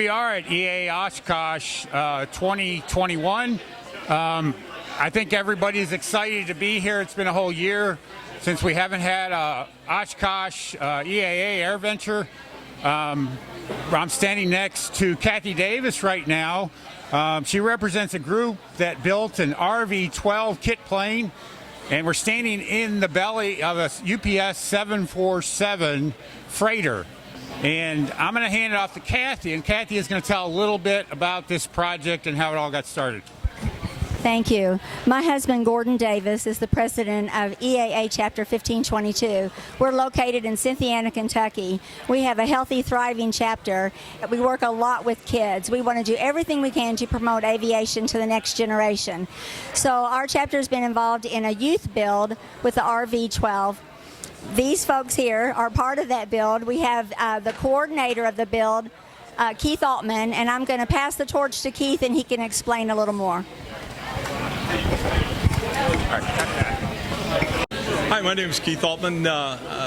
we are at EAA Oshkosh 2021. I think everybody's excited to be here. It's been a whole year since we haven't had Oshkosh EAA AirVenture. I'm standing next to Kathy Davis right now. She represents a group that built an RV-12 kit plane, and we're standing in the belly of a UPS 747 freighter. And I'm going to hand it off to Kathy, and Kathy is going to tell a little bit about this project and how it all got started. Thank you. My husband, Gordon Davis, is the president of EAA Chapter 1522. We're located in Cynthiana, Kentucky. We have a healthy, thriving chapter. We work a lot with kids. We want to do everything we can to promote aviation to the next generation. So our chapter has been involved in a youth build with the RV-12. These folks here are part of that build. We have the coordinator of the build, Keith Altman, and I'm going to pass the torch to Keith and he can explain a little more. Hi, my name is Keith Altman,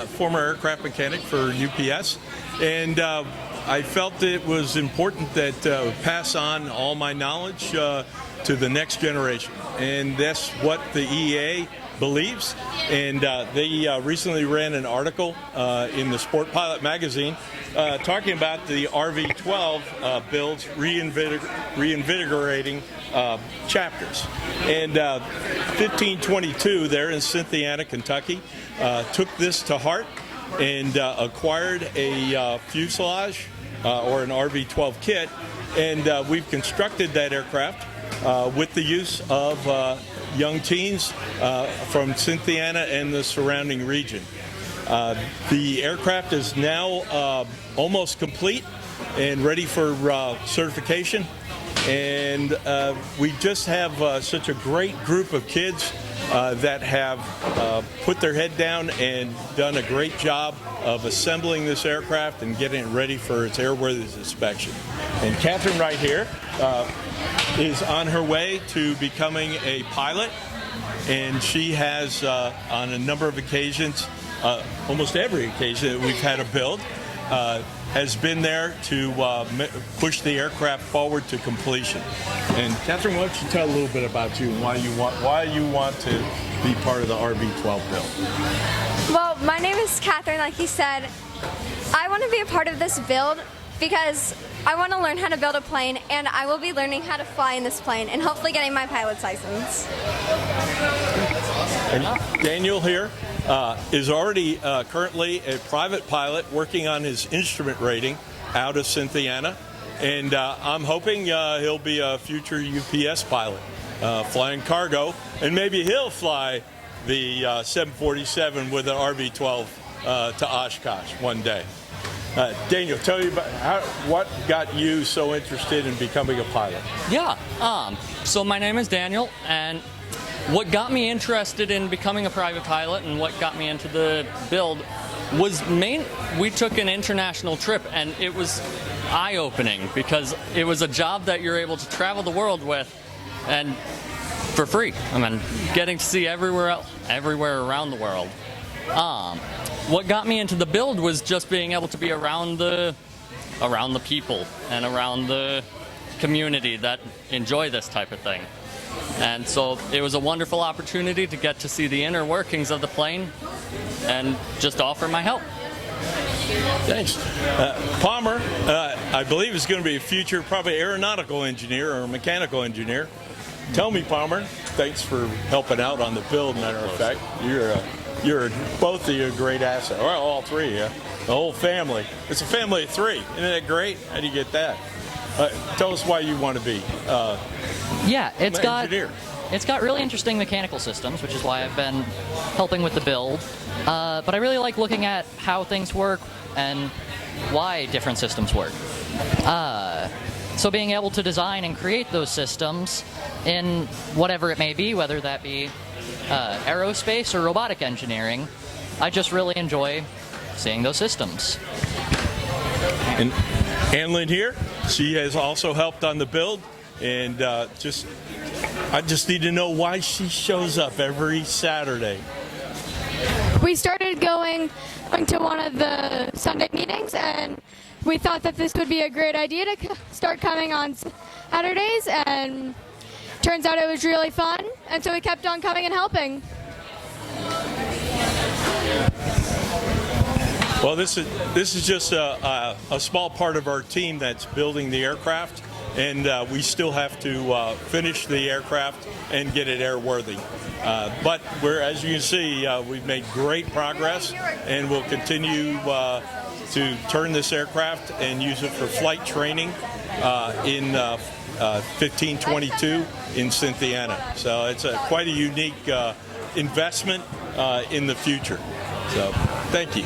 former aircraft mechanic for UPS, and I felt it was important that pass on all my knowledge to the next generation, and that's what the EAA believes. And they recently ran an article in the Sport Pilot magazine talking about the RV-12 builds reinvigorating chapters. And 1522 there in Cynthiana, Kentucky, took this to heart and acquired a fuselage or an RV-12 kit, and we've constructed that aircraft with the use of young teens from Cynthiana and the surrounding region. The aircraft is now almost complete and ready for certification, and we just have such a great group of kids that have put their head down and done a great job of assembling this aircraft and getting it ready for its airworthiness inspection. And Catherine right here is on her way to becoming a pilot, and she has on a number of occasions, almost every occasion that we've had a build, has been there to push the aircraft forward to completion. And Catherine, why don't you tell a little bit about you and why you want to be part of the RV-12 build? Well, my name is Catherine, like he said. I want to be a part of this build because I want to learn how to build a plane, and I will be learning how to fly in this plane and hopefully getting my pilot's license. And Daniel here is already currently a private pilot working on his instrument rating out of Cynthiana, and I'm hoping he'll be a future UPS pilot flying cargo, and maybe he'll fly the 747 with an RV-12 to Oshkosh one day. Daniel, tell me about what got you so interested in becoming a pilot. Yeah, so my name is Daniel, and what got me interested in becoming a private pilot and what got me into the build was we took an international trip, and it was eye-opening because it was a job that you're able to travel the world with and for free. I mean, getting to see everywhere around the world. What got me into the build was just being able to be around the people and around the community that enjoy this type of thing. And so it was a wonderful opportunity to get to see the inner workings of the plane and just offer my help. Thanks. Palmer, I believe, is going to be a future probably aeronautical engineer or mechanical engineer. Tell me, Palmer, thanks for helping out on the build, matter of fact. You're both of you a great asset. Well, all three, yeah. The whole family. It's a family of three. Isn't that great? How do you get that? Tell us why you want to be yeah, it's got really interesting mechanical systems, which is why I've been helping with the build. But I really like looking at how things work and why different systems work. So being able to design and create those systems in whatever it may be, whether that be aerospace or robotic engineering, I just really enjoy seeing those systems. And Anlin here, she has also helped on the build, and I just need to know why she shows up every Saturday. We started going to one of the Sunday meetings, and we thought that this would be a great idea to start coming on Saturdays, and turns out it was really fun, and so we kept on coming and helping. Well, this is just a small part of our team that's building the aircraft, and we still have to finish the aircraft and get it airworthy. But as you can see, we've made great progress, and we'll continue to turn this aircraft and use it for flight training in 1522 in Cynthiana. So it's quite a unique investment in the future. So thank you.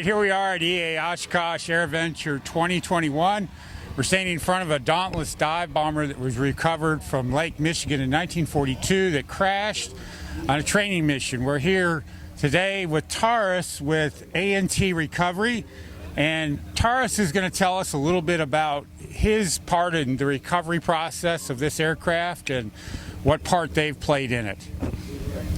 Here we are at EAA Oshkosh AirVenture 2021. We're standing in front of a Dauntless dive bomber that was recovered from Lake Michigan in 1942 that crashed on a training mission. We're here today with Taurus with A&T Recovery, and Taurus is going to tell us a little bit about his part in the recovery process of this aircraft and what part they've played in it.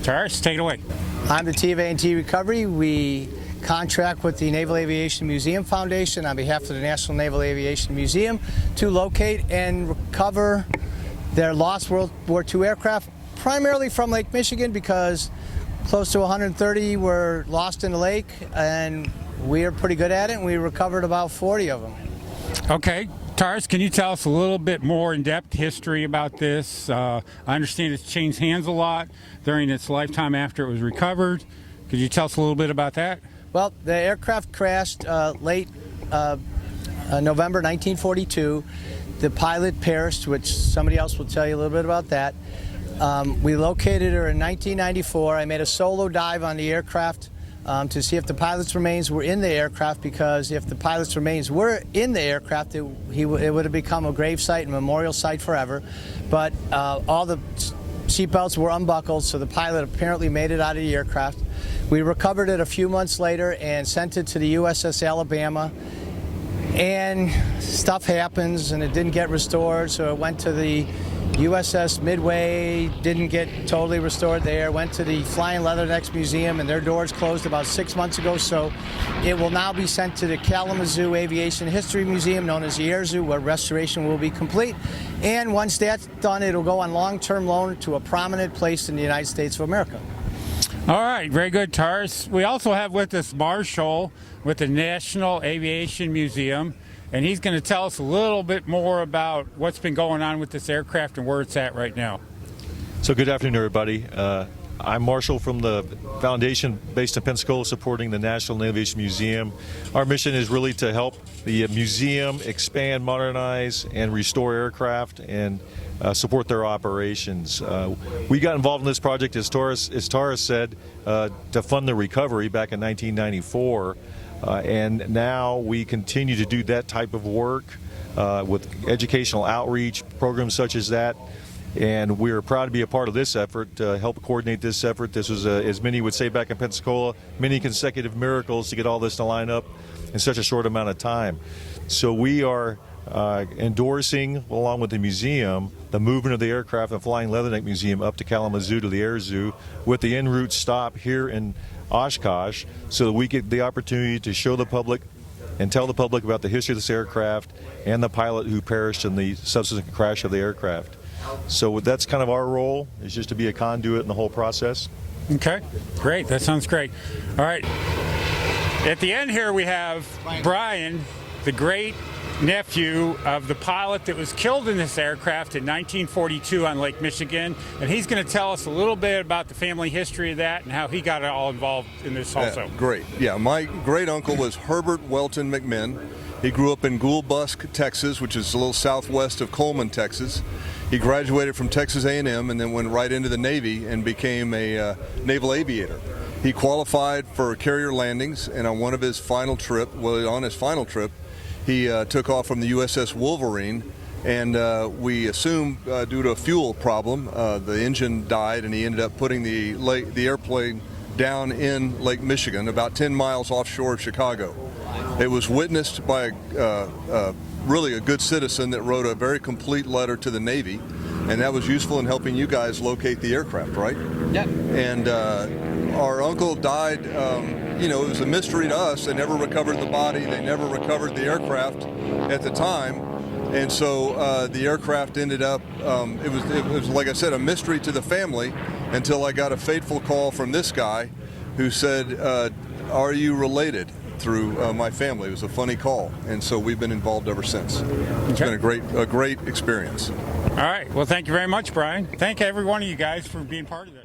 Taurus, take it away. I'm the Chief of A&T Recovery. We contract with the Naval Aviation Museum Foundation on behalf of the National Naval Aviation Museum to locate and recover their lost World War II aircraft, primarily from Lake Michigan, because close to 130 were lost in the lake, and we are pretty good at it, and we recovered about 40 of them. Okay. Taurus, can you tell us a little bit more in-depth history about this? I understand it's changed hands a lot during its lifetime after it was recovered. Could you tell us a little bit about that? Well, the aircraft crashed late November 1942. The pilot perished, which somebody else will tell you a little bit about that. We located her in 1994. I made a solo dive on the aircraft to see if the pilot's remains were in the aircraft, because if the pilot's remains were in the aircraft, it would have become a grave site and memorial site forever. But all the seatbelts were unbuckled, so the pilot apparently made it out of the aircraft. We recovered it a few months later and sent it to the USS Alabama, and stuff happens and it didn't get restored, so it went to the USS Midway, didn't get totally restored there, went to the Flying Leathernecks Museum, and their doors closed about 6 months ago, so it will now be sent to the Kalamazoo Aviation History Museum, known as the Air Zoo, where restoration will be complete. And once that's done, it'll go on long-term loan to a prominent place in the United States of America. All right, very good, Taurus. We also have with us Marshall with the National Aviation Museum, and he's going to tell us a little bit more about what's been going on with this aircraft and where it's at right now. So good afternoon, everybody. I'm Marshall from the foundation based in Pensacola, supporting the National Naval Aviation Museum. Our mission is really to help the museum expand, modernize, and restore aircraft and support their operations. We got involved in this project, as Taurus said, to fund the recovery back in 1994. And now we continue to do that type of work with educational outreach programs such as that. And we're proud to be a part of this effort, to help coordinate this effort. This was, as many would say back in Pensacola, many consecutive miracles to get all this to line up in such a short amount of time. So we are endorsing, along with the museum, the movement of the aircraft and Flying Leatherneck Museum up to Kalamazoo to the Air Zoo, with the en route stop here in Oshkosh, so that we get the opportunity to show the public and tell the public about the history of this aircraft and the pilot who perished in the subsequent crash of the aircraft. So that's kind of our role, is just to be a conduit in the whole process. Okay, great. That sounds great. All right. At the end here we have Brian, the great nephew of the pilot that was killed in this aircraft in 1942 on Lake Michigan, and he's going to tell us a little bit about the family history of that and how he got all involved in this also. Great. Yeah, my great uncle was Herbert Welton McMinn. He grew up in Goulbusk, Texas, which is a little southwest of Coleman, Texas. He graduated from Texas A&M and then went right into the Navy and became a naval aviator. He qualified for carrier landings, and on one of his final trip, on his final trip, he took off from the USS Wolverine, and we assume due to a fuel problem, the engine died, and he ended up putting the airplane down in Lake Michigan, about 10 miles offshore of Chicago. It was witnessed by really a good citizen that wrote a very complete letter to the Navy, and that was useful in helping you guys locate the aircraft, right? Yeah. And our uncle died, it was a mystery to us. They never recovered the body. They never recovered the aircraft at the time. And so the aircraft ended up, it was, like I said, a mystery to the family until I got a fateful call from this guy who said, are you related? Through my family. It was a funny call, and so we've been involved ever since. It's been a great experience. All right. Well, thank you very much, Brian. Thank every one of you guys for being part of this.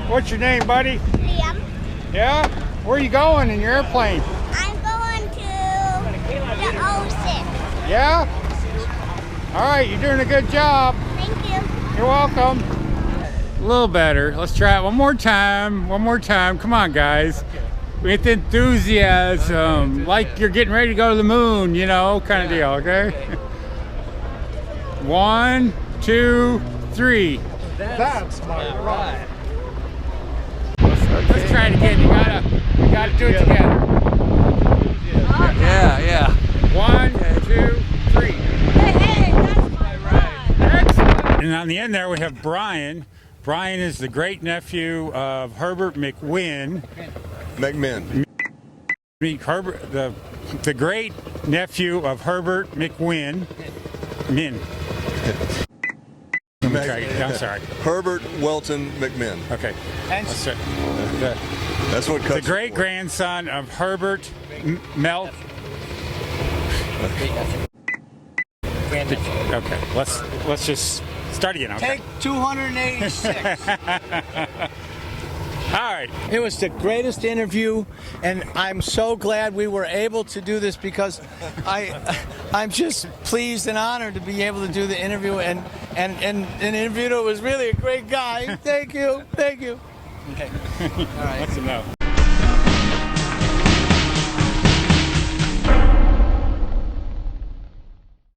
What's your name, buddy? Liam. Yeah? Where are you going in your airplane? I'm going to the ocean. Yeah? All right, you're doing a good job. Thank you. You're welcome. A little better. Let's try it one more time. One more time. Come on, guys. With enthusiasm, like you're getting ready to go to the moon, kind of deal, okay? 1, 2, 3. That's my ride. Let's try it again. You gotta do it together. Yeah. 1, 2, 3. Hey, that's my ride. Excellent. And on the end there we have Brian. Brian is the great nephew of Herbert McMinn. Herbert, the great nephew of Herbert McMinn. I'm sorry. Herbert Welton McMinn. Okay. That's what cuts the great grandson of Herbert Melt. Okay. Let's just start again. Okay. Take 286. All right. It was the greatest interview, and I'm so glad we were able to do this because I'm just pleased and honored to be able to do the interview, and interviewer was really a great guy. Thank you. Okay. All right. That's enough.